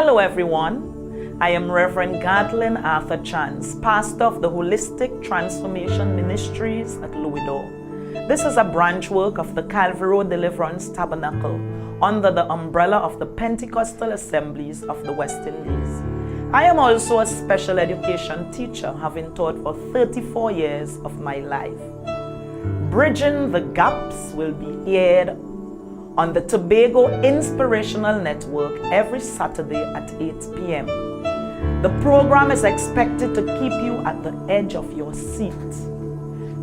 Hello everyone, I am Reverend Gartlyn pastor of the Holistic Transformation Ministries at Louis. This is a branch work of the Calvary Road Deliverance Tabernacle under the umbrella of the Pentecostal Assemblies of the West Indies. I am also a special education teacher, having taught for 34 years of my life. Bridging the Gaps will be aired on the Tobago Inspirational Network every Saturday at 8 p.m. The program is expected to keep you at the edge of your seat.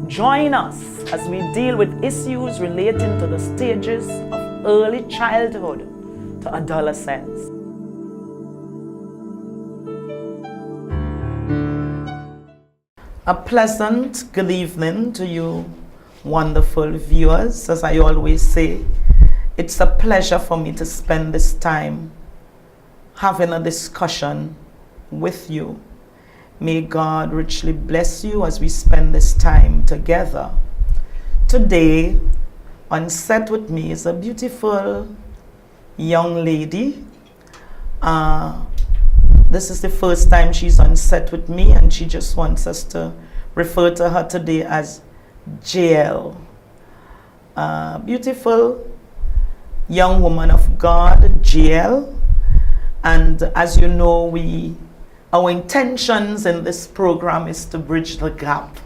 Join us as we deal with issues relating to the stages of early childhood to adolescence. A pleasant good evening to you, wonderful viewers. As I always say, it's a pleasure for me to spend this time having a discussion with you. May God richly bless you as we spend this time together. Today, on set with me is a beautiful young lady. This is the first time she's on set with me, and she just wants us to refer to her today as JL. Beautiful young woman of God, JL. And as you know, our intentions in this program is to bridge the gap.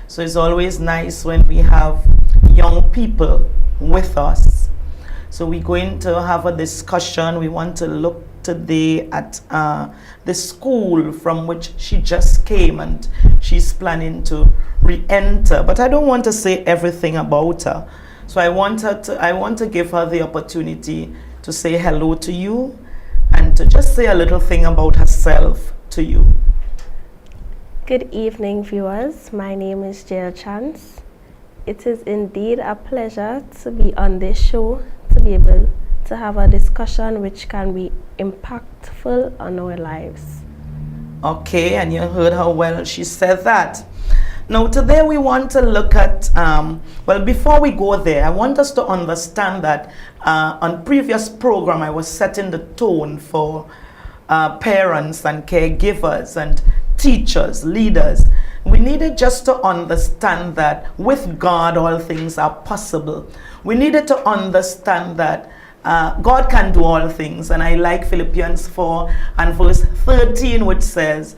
So it's always nice when we have young people with us. So we're going to have a discussion. We want to look today at the school from which she just came, and she's planning to re-enter. But I don't want to say everything about her. So I want to give her the opportunity to say hello to you and to just say a little thing about herself to you. Good evening, viewers. My name is JL Chance. It is indeed a pleasure to be on this show, to be able to have a discussion which can be impactful on our lives. Okay, and you heard how well she said that. Now today we want to look at, well, before we go there, I want us to understand that on previous program I was setting the tone for parents and caregivers and teachers, leaders. We needed just to understand that with God all things are possible. We needed to understand that God can do all things, and I like Philippians 4 and verse 13, which says,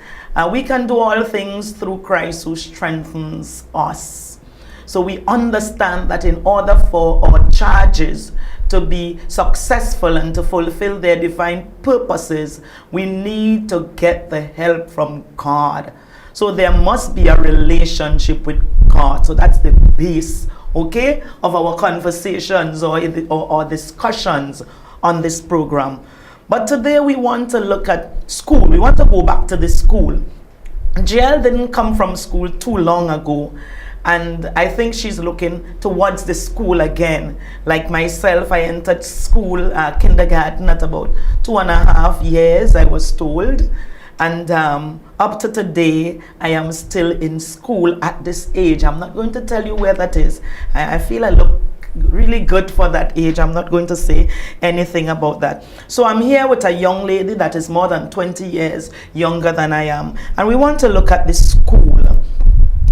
we can do all things through Christ who strengthens us. So we understand that in order for our charges to be successful and to fulfill their divine purposes, we need to get the help from God. So there must be a relationship with God. So that's the base, okay, of our conversations or discussions on this program. But today we want to look at school. We want to go back to the school. JL didn't come from school too long ago, and I think she's looking towards the school again. Like myself, I entered school, kindergarten at about 2.5 years, I was told. And up to today, I am still in school at this age. I'm not going to tell you where that is. I feel I look really good for that age. I'm not going to say anything about that. So I'm here with a young lady that is more than 20 years younger than I am. And we want to look at the school.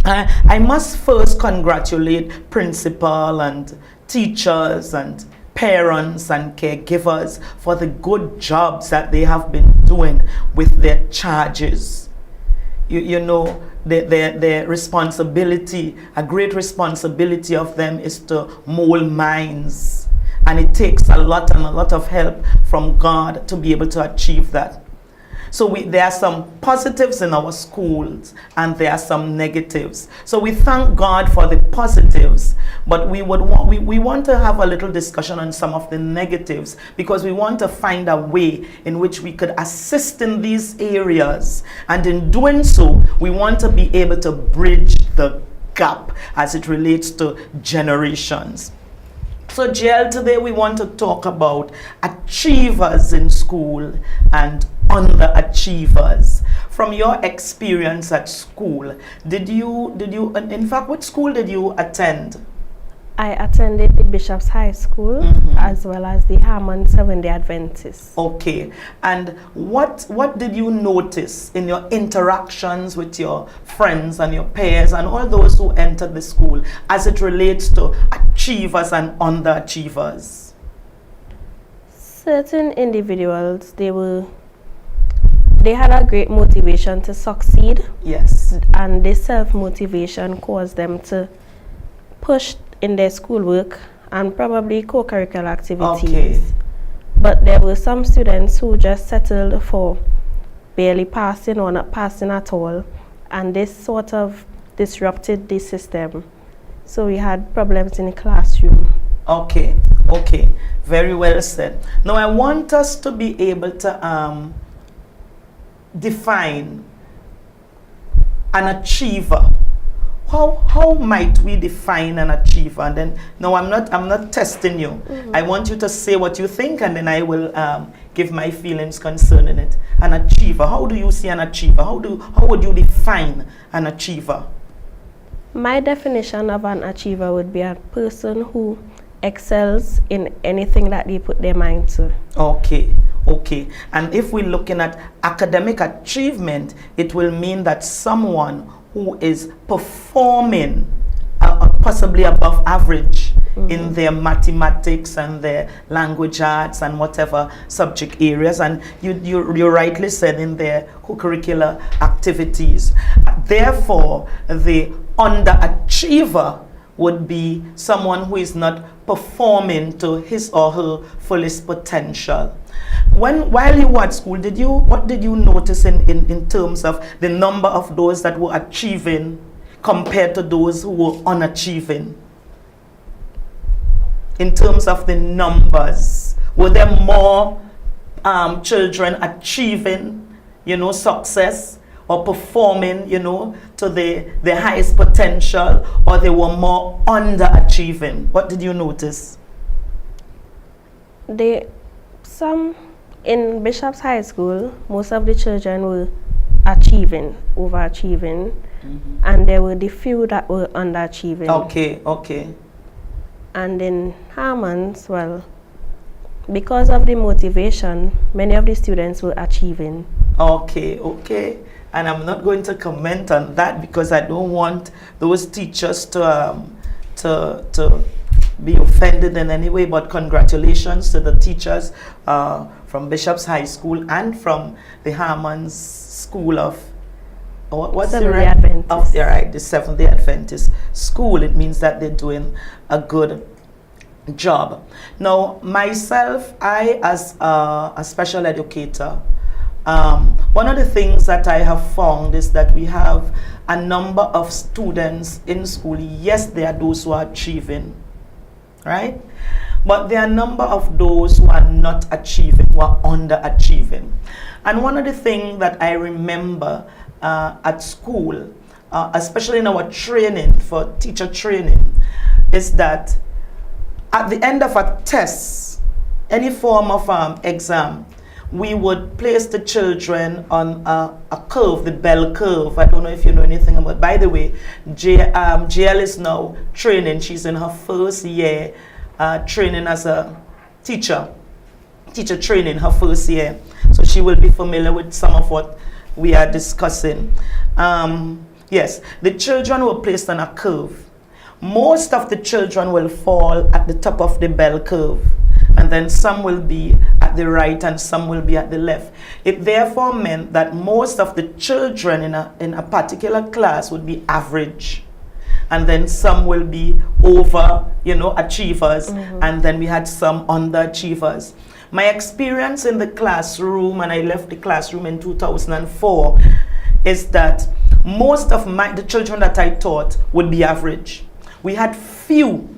I must first congratulate principal and teachers and parents and caregivers for the good jobs that they have been doing with their charges. You know, their responsibility, a great responsibility of them is to mold minds. And it takes a lot of help from God to be able to achieve that. So there are some positives in our schools and there are some negatives. So we thank God for the positives, but we want to have a little discussion on some of the negatives, because we want to find a way in which we could assist in these areas. And in doing so, we want to be able to bridge the gap as it relates to generations. So JL, today we want to talk about achievers in school and underachievers. From your experience at school, in fact, what school did you attend? I attended the Bishop's High School as well as the Harmon Seventh-day Adventist. Okay. And what did you notice in your interactions with your friends and your peers and all those who entered the school as it relates to achievers and underachievers? Certain individuals, they had a great motivation to succeed. Yes. And this self-motivation caused them to push in their schoolwork and probably co-curricular activities. Okay. But there were some students who just settled for barely passing or not passing at all, and this sort of disrupted the system. So we had problems in the classroom. Okay, okay, very well said. Now I want us to be able to define an achiever. How might we define an achiever? And then, no, I'm not testing you. I want you to say what you think, and then I will give my feelings concerning it. An achiever. How do you see an achiever? How would you define an achiever? My definition of an achiever would be a person who excels in anything that they put their mind to. Okay. Okay. And if we're looking at academic achievement, it will mean that someone who is performing possibly above average in their mathematics and their language arts and whatever subject areas, and you rightly said in their co-curricular activities. Therefore, the underachiever would be someone who is not performing to his or her fullest potential. While you were at school, what did you notice in terms of the number of those that were achieving compared to those who were unachieving? In terms of the numbers, were there more children achieving, success or performing, to the highest potential, or they were more underachieving? What did you notice? Some in Bishop's High School, most of the children were achieving, overachieving, and there were the few that were underachieving. Okay, okay. And in Harmon's, well, because of the motivation, many of the students were achieving. Okay, okay. And I'm not going to comment on that because I don't want those teachers to be offended in any way, but congratulations to the teachers from Bishop's High School and from the Harmon's School of what's the right? Adventist. The Seventh-day Adventist School. It means that they're doing a good job. Now, myself, I as a special educator, one of the things that I have found is that we have a number of students in school. Yes, there are those who are achieving, right? But there are a number of those who are not achieving, who are underachieving. And one of the things that I remember at school, especially in our training, for teacher training, is that at the end of a test, any form of exam, we would place the children on a curve, the bell curve. I don't know if you know anything about it. By the way, JL is now training. She's in her first year training as a teacher training, her first year. So she will be familiar with some of what we are discussing. Yes, the children were placed on a curve. Most of the children will fall at the top of the bell curve, and then some will be at the right and some will be at the left. It therefore meant that most of the children in a particular class would be average, and then some will be over, achievers, and then we had some underachievers. My experience in the classroom, and I left the classroom in 2004, is that most of the children that I taught would be average. We had few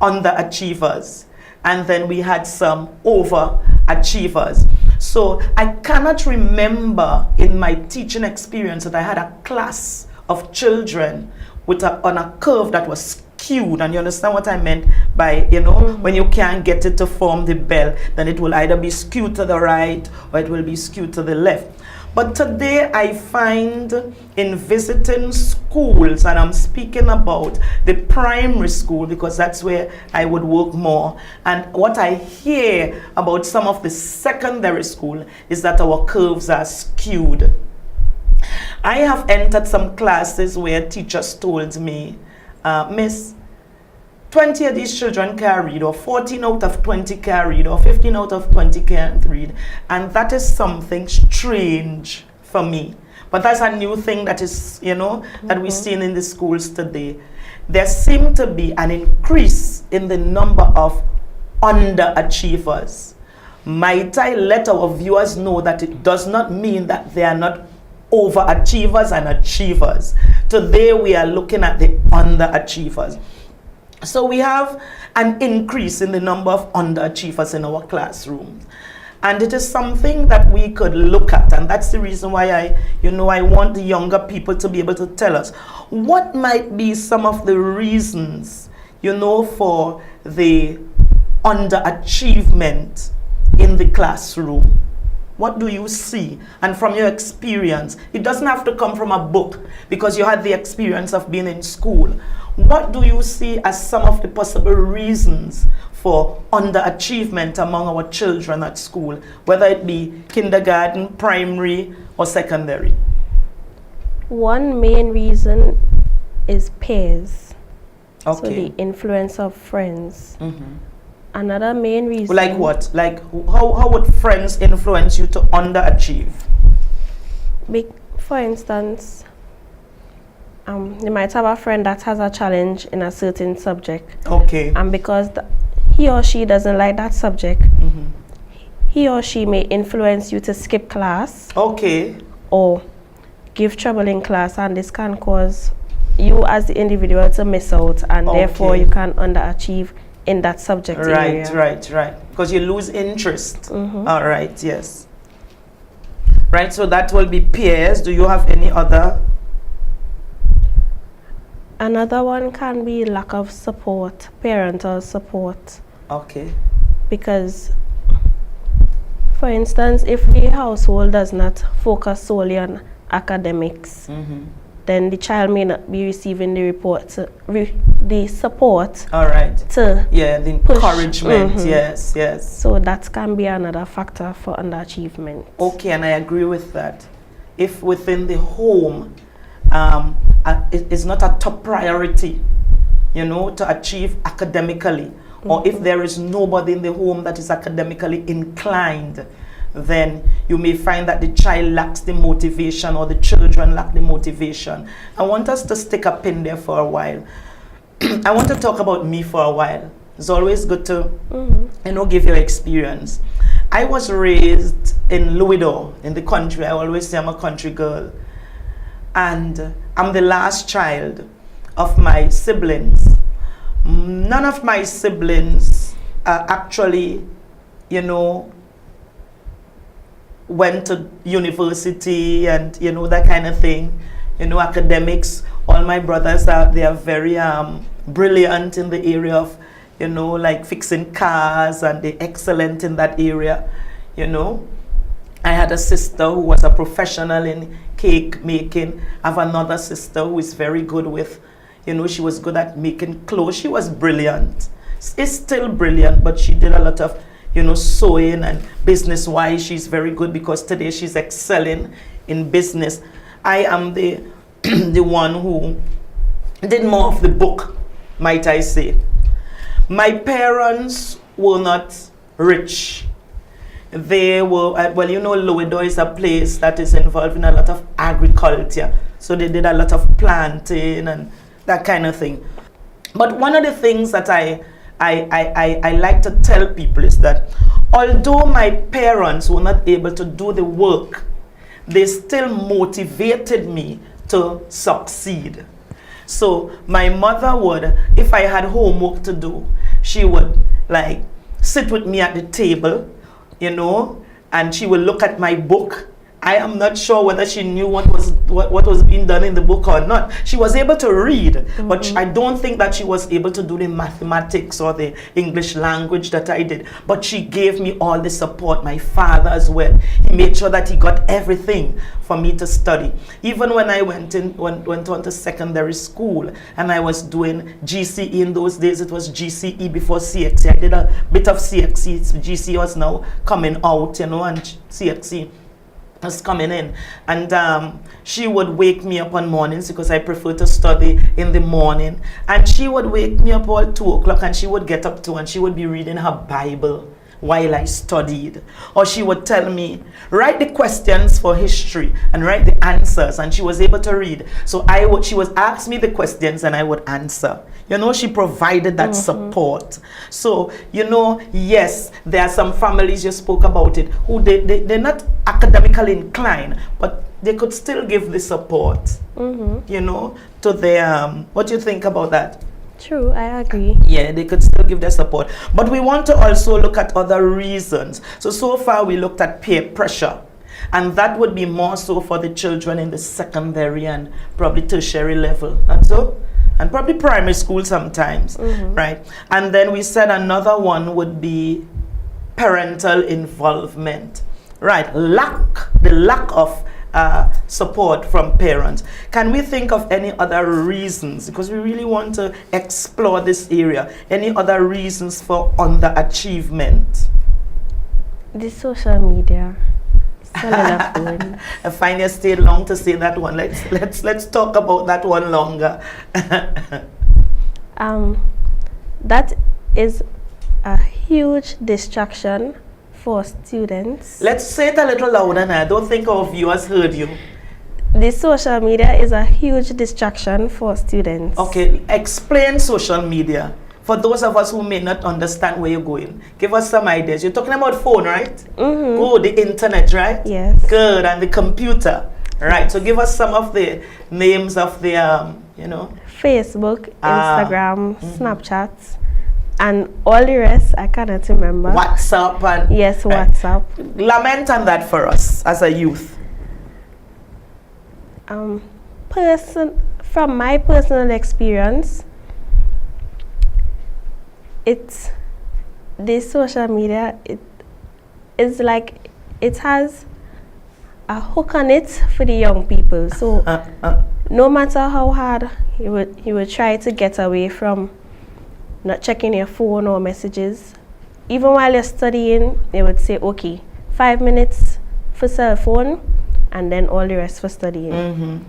underachievers, and then we had some overachievers. So I cannot remember in my teaching experience that I had a class of children on a curve that was skewed. And you understand what I meant by, when you can't get it to form the bell, then it will either be skewed to the right or it will be skewed to the left. But today I find in visiting schools, and I'm speaking about the primary school because that's where I would work more. And what I hear about some of the secondary school is that our curves are skewed. I have entered some classes where teachers told me, Miss, 20 of these children can read, or 14 out of 20 can read, or 15 out of 20 can't read. And that is something strange for me. But that's a new thing that is, that we're seeing in the schools today. There seems to be an increase in the number of underachievers. Might I let our viewers know that it does not mean that they are not overachievers and achievers. Today we are looking at the underachievers. So we have an increase in the number of underachievers in our classrooms. And it is something that we could look at. And that's the reason why I want the younger people to be able to tell us what might be some of the reasons, for the underachievement in the classroom. What do you see? And from your experience, it doesn't have to come from a book because you had the experience of being in school. What do you see as some of the possible reasons for underachievement among our children at school, whether it be kindergarten, primary, or secondary? One main reason is peers. Okay. So the influence of friends. Another main reason. Like what? Like how would friends influence you to underachieve? For instance, you might have a friend that has a challenge in a certain subject. Okay. And because he or she doesn't like that subject, he or she may influence you to skip class. Okay. Or give trouble in class, and this can cause you as the individual to miss out, and therefore you can underachieve in that subject area. Right. Because you lose interest. All right, yes. Right, so that will be peers. Do you have any other? Another one can be lack of support, parental support. Okay. Because, for instance, if the household does not focus solely on academics, then the child may not be receiving the support. All right. To the encouragement. Yes. So that can be another factor for underachievement. Okay, and I agree with that. If within the home, it is not a top priority, to achieve academically, or if there is nobody in the home that is academically inclined, then you may find that the child lacks the motivation, or the children lack the motivation. I want us to stick a pin there for a while. I want to talk about me for a while. It's always good to, give your experience. I was raised in Louis in the country. I always say I'm a country girl. And I'm the last child of my siblings. None of my siblings actually, went to university and that kind of thing, academics. All my brothers they are very brilliant in the area of like fixing cars, and they're excellent in that area. I had a sister who was a professional in cake making. I have another sister who is very good with, she was good at making clothes. She was brilliant. Is still brilliant, but she did a lot of sewing, and business-wise, she's very good because today she's excelling in business. I am the the one who did more of the book, might I say. My parents were not rich. They were, Louis is a place that is involved in a lot of agriculture. So they did a lot of planting and that kind of thing. But one of the things that I like to tell people is that although my parents were not able to do the work, they still motivated me to succeed. So my mother would, if I had homework to do, she would like sit with me at the table, and she would look at my book. I am not sure whether she knew what was what was being done in the book or not. She was able to read, but I don't think that she was able to do the mathematics or the English language that I did. But she gave me all the support. My father as well. He made sure that he got everything for me to study. Even when I went on to secondary school and I was doing GCE in those days, it was GCE before CXE. I did a bit of CXE. GCE was now coming out, you know, and CXE was coming in. And she would wake me up on mornings because I prefer to study in the morning. And she would wake me up all 2 o'clock and she would get up too and she would be reading her Bible while I studied. Or she would tell me, write the questions for history and write the answers, and she was able to read. So she would ask me the questions and I would answer. You know, she provided that support. So, you know, yes, there are some families, you spoke about it, who they're not academically inclined, but they could still give the support, you know, to their, what do you think about that? True, I agree. Yeah, they could still give their support. But we want to also look at other reasons. So far we looked at peer pressure. And that would be more so for the children in the secondary and probably tertiary level. Not so? And probably primary school sometimes, right? And then we said another one would be parental involvement, right? The lack of support from parents. Can we think of any other reasons? Because we really want to explore this area. Any other reasons for underachievement? The social media. Cellular phone. I find you stayed long to say that one. Let's talk about that one longer. That is a huge distraction for students. Let's say it a little louder now. I don't think our viewers heard you. The social media is a huge distraction for students. Okay, explain social media. For those of us who may not understand where you're going, give us some ideas. You're talking about phone, right? Oh, the internet, right? Yes. Good, and the computer, right? So give us some of the names of the, you know. Facebook, Instagram, Snapchat, and all the rest, I cannot remember. WhatsApp and... Yes, WhatsApp. Lament on that for us as a youth. From my personal experience, the social media, it's like it has a hook on it for the young people. So no matter how hard you would try to get away from not checking your phone or messages, even while you're studying, they would say, okay, 5 minutes for cell phone and then all the rest for studying.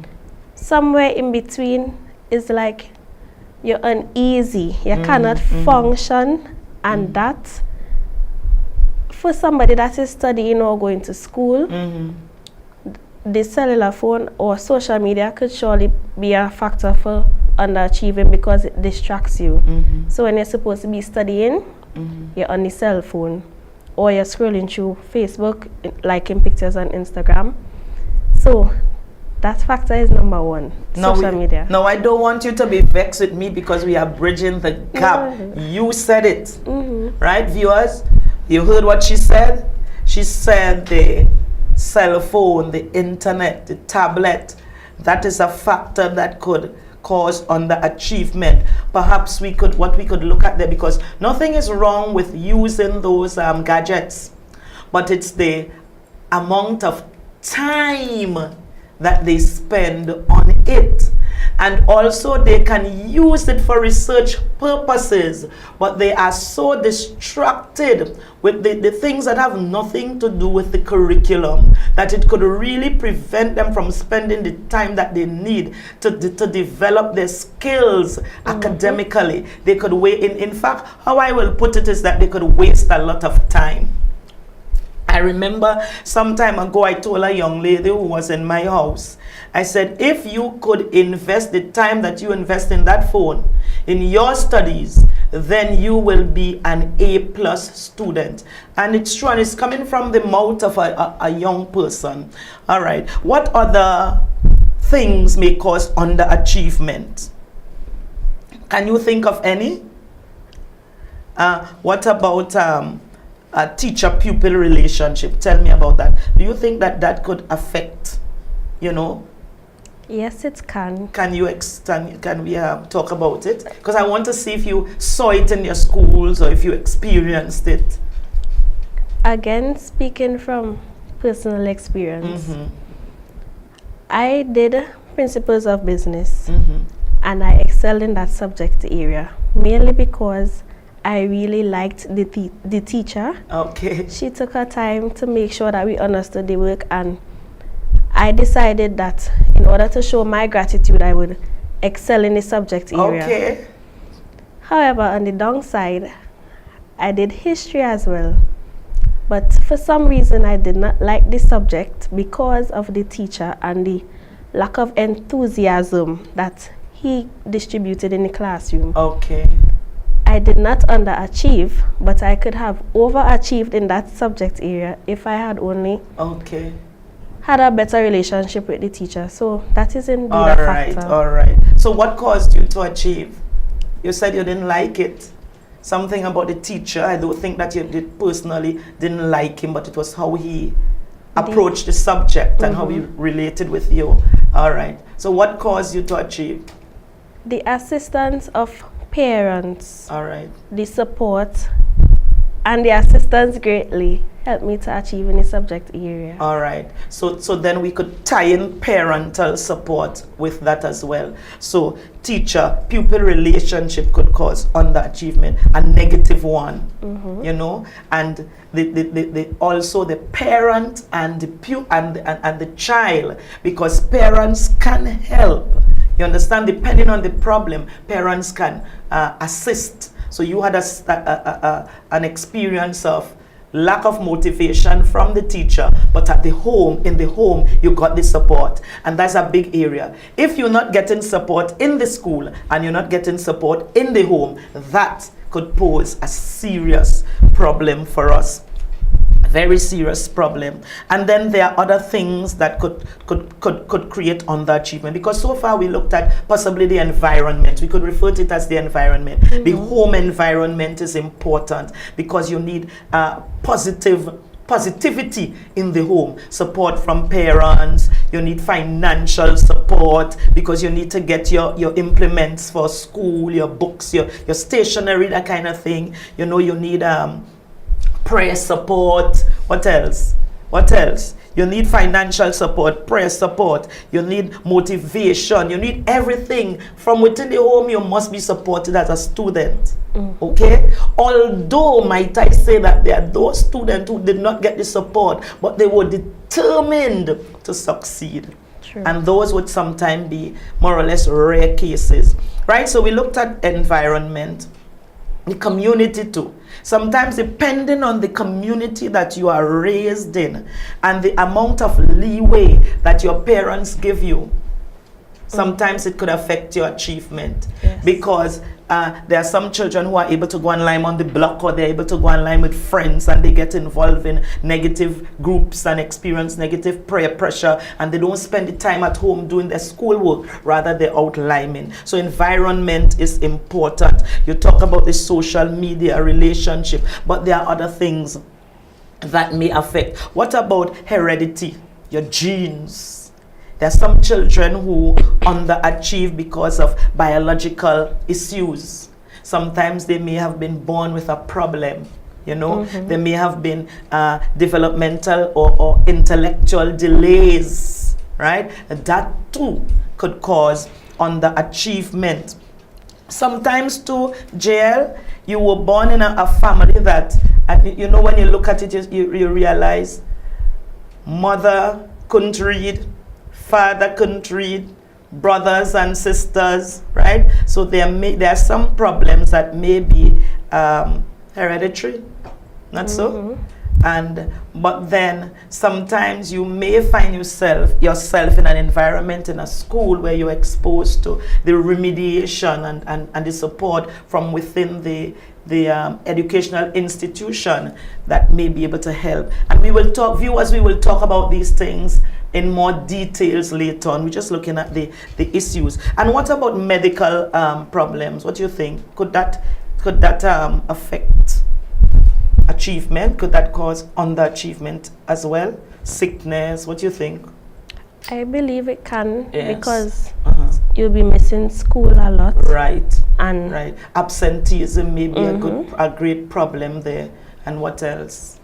Somewhere in between is like you're uneasy, you cannot function, and that for somebody that is studying or going to school, the cellular phone or social media could surely be a factor for underachieving because it distracts you. So when you're supposed to be studying, you're on the cell phone or you're scrolling through Facebook, liking pictures on Instagram. So that factor is number one, social media. No, I don't want you to be vexed with me because we are bridging the gap. You said it, right, viewers? You heard what she said? She said the cell phone, the internet, the tablet, that is a factor that could cause underachievement. Perhaps what we could look at there, because nothing is wrong with using those gadgets, but it's the amount of time that they spend on it. And also they can use it for research purposes, but they are so distracted with the things that have nothing to do with the curriculum that it could really prevent them from spending the time that they need to develop their skills academically. They could in fact, how I will put it is that they could waste a lot of time. I remember some time ago I told a young lady who was in my house, I said, if you could invest the time that you invest in that phone in your studies, then you will be an A+ student. And it's true, and it's coming from the mouth of a young person. All right, what other things may cause underachievement? Can you think of any? What about a teacher-pupil relationship? Tell me about that. Do you think that that could affect, you know, Yes, it can. Can you can we talk about it? Because I want to see if you saw it in your schools or if you experienced it. Again, speaking from personal experience, I did principles of business and I excelled in that subject area, mainly because I really liked the teacher. Okay. She took her time to make sure that we understood the work, and I decided that in order to show my gratitude, I would excel in the subject area. Okay. However, on the downside, I did history as well. But for some reason, I did not like the subject because of the teacher and the lack of enthusiasm that he distributed in the classroom. Okay. I did not underachieve, but I could have overachieved in that subject area if I had only had a better relationship with the teacher. So that is indeed a factor. All right. So what caused you to achieve? You said you didn't like it. Something about the teacher. I don't think that you personally didn't like him, but it was how he approached the subject and how he related with you. All right. So what caused you to achieve? The assistance of parents. All right. The support and the assistance greatly helped me to achieve in the subject area. All right. So then we could tie in parental support with that as well. So teacher-pupil relationship could cause underachievement, a negative one, you know, and also the parent and the child, because parents can help. You understand? Depending on the problem, parents can assist. So you had an experience of lack of motivation from the teacher, but in the home, you got the support. And that's a big area. If you're not getting support in the school and you're not getting support in the home, that could pose a serious problem for us. Very serious problem. And then there are other things that could create underachievement, because so far we looked at possibly the environment. We could refer to it as the environment. The home environment is important because you need positivity in the home, support from parents. You need financial support because you need to get your implements for school, your books, your stationery, that kind of thing. You know, you need prayer support. What else? You need financial support, prayer support. You need motivation. You need everything from within the home. You must be supported as a student. Okay? Although, might I say that there are those students who did not get the support, but they were determined to succeed. True. And those would sometimes be more or less rare cases. Right? So we looked at environment. The community too. Sometimes depending on the community that you are raised in and the amount of leeway that your parents give you, sometimes it could affect your achievement. Yes. Because there are some children who are able to go and line on the block, or they're able to go and line with friends, and they get involved in negative groups and experience negative peer pressure, and they don't spend the time at home doing their schoolwork, rather they're out liming. So environment is important. You talk about the social media relationship, but there are other things that may affect. What about heredity, your genes? There are some children who underachieve because of biological issues. Sometimes they may have been born with a problem, you know. They may have been developmental or intellectual delays, right? That too could cause underachievement. Sometimes too, JL, you were born in a family that, you know, when you look at it, you realize mother couldn't read, father couldn't read, brothers and sisters, right? So there are some problems that may be hereditary, not so? But then sometimes you may find yourself in an environment in a school where you're exposed to the remediation and the support from within the educational institution that may be able to help. And we will talk about these things in more details later on. We're just looking at the issues. And what about medical problems? What do you think? Could that affect achievement? Could that cause underachievement as well? Sickness, what do you think? I believe it can, Yes. because you'll be missing school a lot. Right. And Right. Absenteeism may be a great problem there. And what else?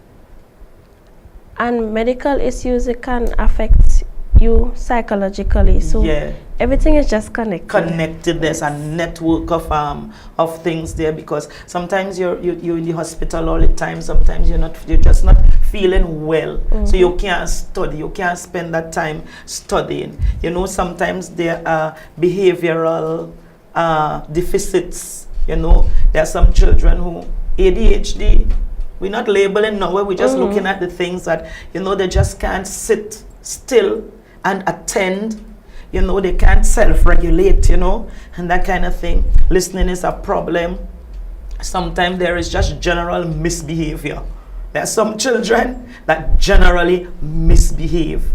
And medical issues, it can affect you psychologically. So Yeah. everything is just connected. Connected. There's a network of things there, because sometimes you're in the hospital all the time. Sometimes you're just not feeling well, so you can't study. You can't spend that time studying. Sometimes there are behavioral deficits. There are some children who ADHD. We're not labeling nowhere. We're just looking at the things that they just can't sit still and attend. They can't self-regulate, and that kind of thing. Listening is a problem. Sometimes there is just general misbehavior. There are some children that generally misbehave,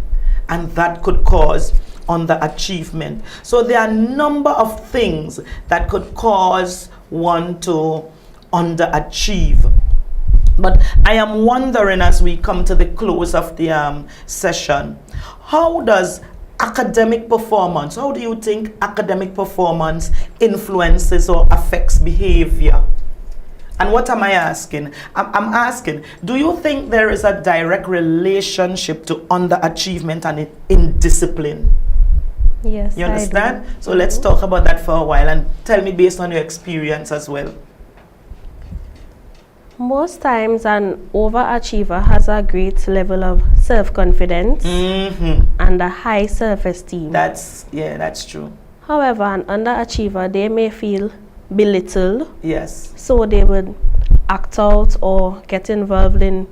and that could cause underachievement. So there are a number of things that could cause one to underachieve. But I am wondering, as we come to the close of the session, how does academic performance, how do you think academic performance influences or affects behavior? And what am I asking? I'm asking, do you think there is a direct relationship to underachievement and indiscipline? Yes, You understand? I do. So let's talk about that for a while, and tell me based on your experience as well. Most times an overachiever has a great level of self-confidence and a high self-esteem. That's true. However, an underachiever, they may feel belittled. Yes. So they would act out or get involved in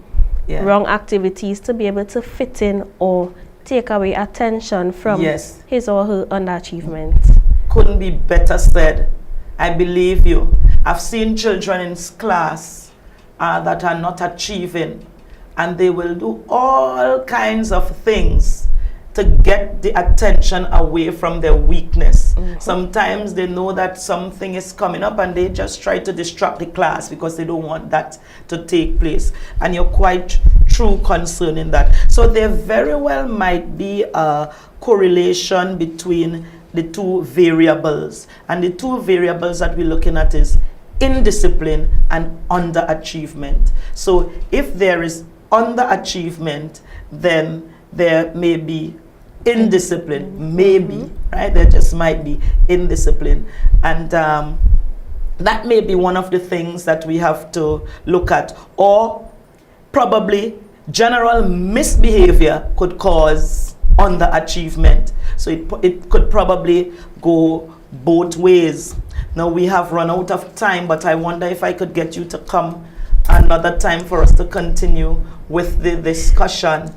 wrong activities to be able to fit in or take away attention from his or her underachievement. Couldn't be better said. I believe you. I've seen children in class that are not achieving, and they will do all kinds of things to get the attention away from their weakness. Sometimes they know that something is coming up and they just try to distract the class because they don't want that to take place. And you're quite true concerning that. So there very well might be a correlation between the two variables. And the two variables that we're looking at is indiscipline and underachievement. So if there is underachievement, then there may be indiscipline, maybe, right? There just might be indiscipline. And that may be one of the things that we have to look at. Or probably general misbehavior could cause underachievement. So it could probably go both ways. Now we have run out of time, but I wonder if I could get you to come another time for us to continue with the discussion.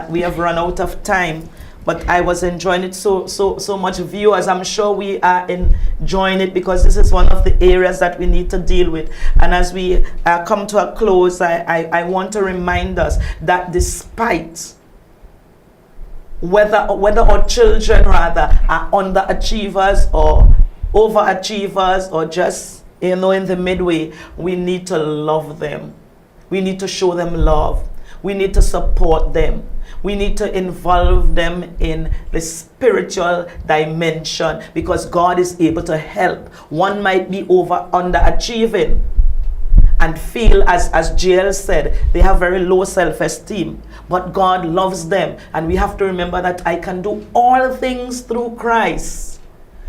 We have run out of time, but I was enjoying it so much. Viewers, I'm sure we are enjoying it, because this is one of the areas that we need to deal with. And as we come to a close, I want to remind us that despite whether our children rather are underachievers or overachievers or just in the midway, we need to love them. We need to show them love. We need to support them. We need to involve them in the spiritual dimension, because God is able to help. One might be underachieving and feel, as JL said, they have very low self-esteem, but God loves them. And we have to remember that I can do all things through Christ.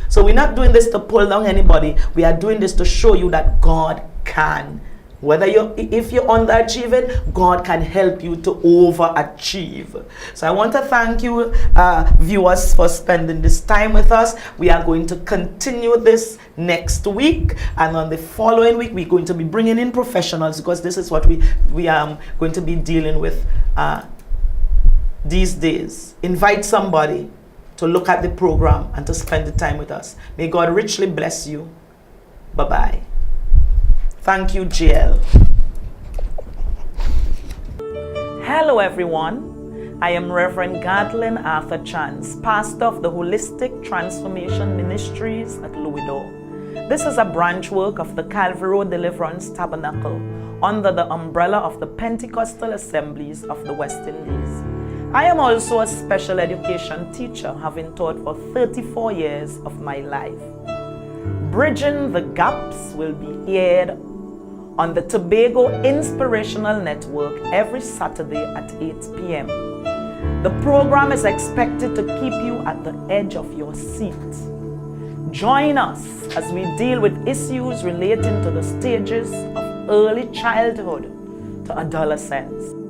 So we're not doing this to pull down anybody. We are doing this to show you that God can. If you're underachieving, God can help you to overachieve. So I want to thank you, viewers, for spending this time with us. We are going to continue this next week, and on the following week we're going to be bringing in professionals, because this is what we are going to be dealing with these days. Invite somebody to look at the program and to spend the time with us. May God richly bless you. Bye-bye. Thank you, JL. Hello, everyone. I am Reverend Gartlyn Arthur Chance, pastor of the Holistic Transformation Ministries at Louisville. This is a branch work of the Calvary Road Deliverance Tabernacle under the umbrella of the Pentecostal Assemblies of the West Indies. I am also a special education teacher, having taught for 34 years of my life. Bridging the Gaps will be aired on the Tobago Inspirational Network every Saturday at 8 p.m. The program is expected to keep you at the edge of your seat. Join us as we deal with issues relating to the stages of early childhood to adolescence.